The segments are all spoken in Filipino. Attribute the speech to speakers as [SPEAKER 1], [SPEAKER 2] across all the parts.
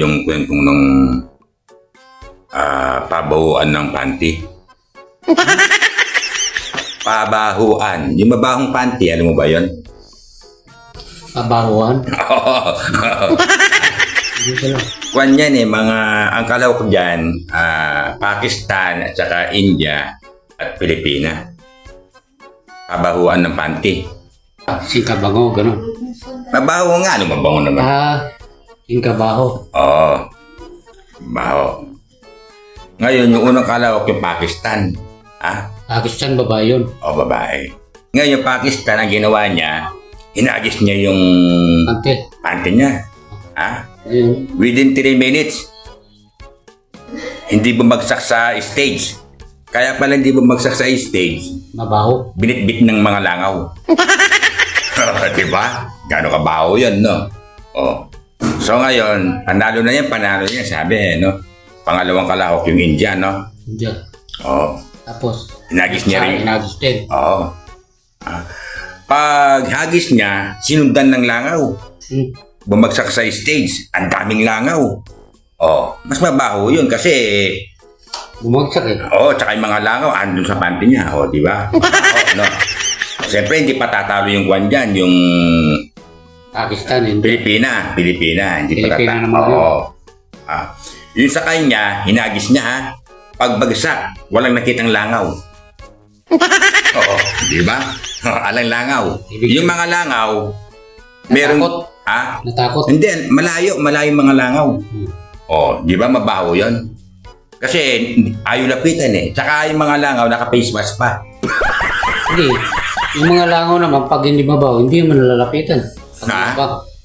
[SPEAKER 1] yung kwentong ng pabahuan ng panty? Pabahuan. Yung mabahong panty, alam mo ba yun?
[SPEAKER 2] Pabahuan?
[SPEAKER 1] Kwan yan eh, ang kalaw ko dyan, Pakistan at saka India at Pilipina. Pabahuan ng panty.
[SPEAKER 2] Singkabango, gano'n.
[SPEAKER 1] Mabaho nga, ano mabango naman?
[SPEAKER 2] Singkabaho.
[SPEAKER 1] Oo. Baho. Ngayon, yung unang kalawak yung Pakistan.
[SPEAKER 2] Pakistan, babae yun.
[SPEAKER 1] O, babae. Ngayon, yung Pakistan, ang ginawa niya, hinagis niya yung panty niya. Within 3 minutes, hindi bumagsak sa stage. Kaya pala hindi bumagsak sa stage,
[SPEAKER 2] Mabaho.
[SPEAKER 1] binitbit ng mga langaw. Diba? Gano'ng kabaho yun, no? O. So ngayon, panalo na yan, sabi, no? Pangalawang kalahok yung India, no?
[SPEAKER 2] India.
[SPEAKER 1] O.
[SPEAKER 2] Tapos,
[SPEAKER 1] Hinagis niya rin.
[SPEAKER 2] hinagis din.
[SPEAKER 1] Oo. Pag hagis niya, sinundan ng langaw. Bumagsak sa stage, ang daming langaw. Oh, mas mabaho yun kasi
[SPEAKER 2] Bumagsak eh.
[SPEAKER 1] tsaka yung mga langaw andun sa panty niya, di ba? No. Siyempre hindi pa tatalo yung kwan dyan, yung
[SPEAKER 2] Pakistan, hindi.
[SPEAKER 1] Pilipina, hindi pa
[SPEAKER 2] Pilipina
[SPEAKER 1] tatalo.
[SPEAKER 2] naman yun.
[SPEAKER 1] Yung sa kanya, hinagis niya, pagbagsak, walang nakitang langaw. Oo, di ba? Alang langaw. Yung mga langaw, meron...
[SPEAKER 2] Natakot. Natakot.
[SPEAKER 1] Hindi, malayo mga langaw. Di ba mabaho yun? Kasi ayaw lapitan eh. Tsaka yung mga langaw naka-face mask pa.
[SPEAKER 2] Hindi. Yung mga langaw naman, pag hindi mabaho, hindi mo nalalapitan.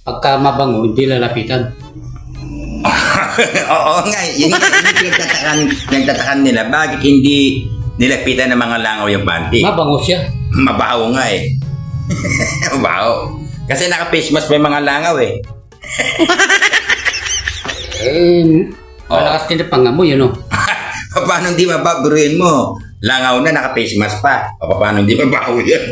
[SPEAKER 2] Pagka mabango, hindi lalapitan.
[SPEAKER 1] Oo nga, yun pinagtatakan nila. Bakit hindi nilapitan ng mga langaw yung panty?
[SPEAKER 2] Mabango siya.
[SPEAKER 1] Mabaho nga eh. Mabaho. Kasi naka-face mask pa yung mga langaw eh.
[SPEAKER 2] Malakas din ang pangamoy, yun o.
[SPEAKER 1] Paano hindi mababuruin mo? Langaw na naka-face mask pa. Paano hindi mabaho yun?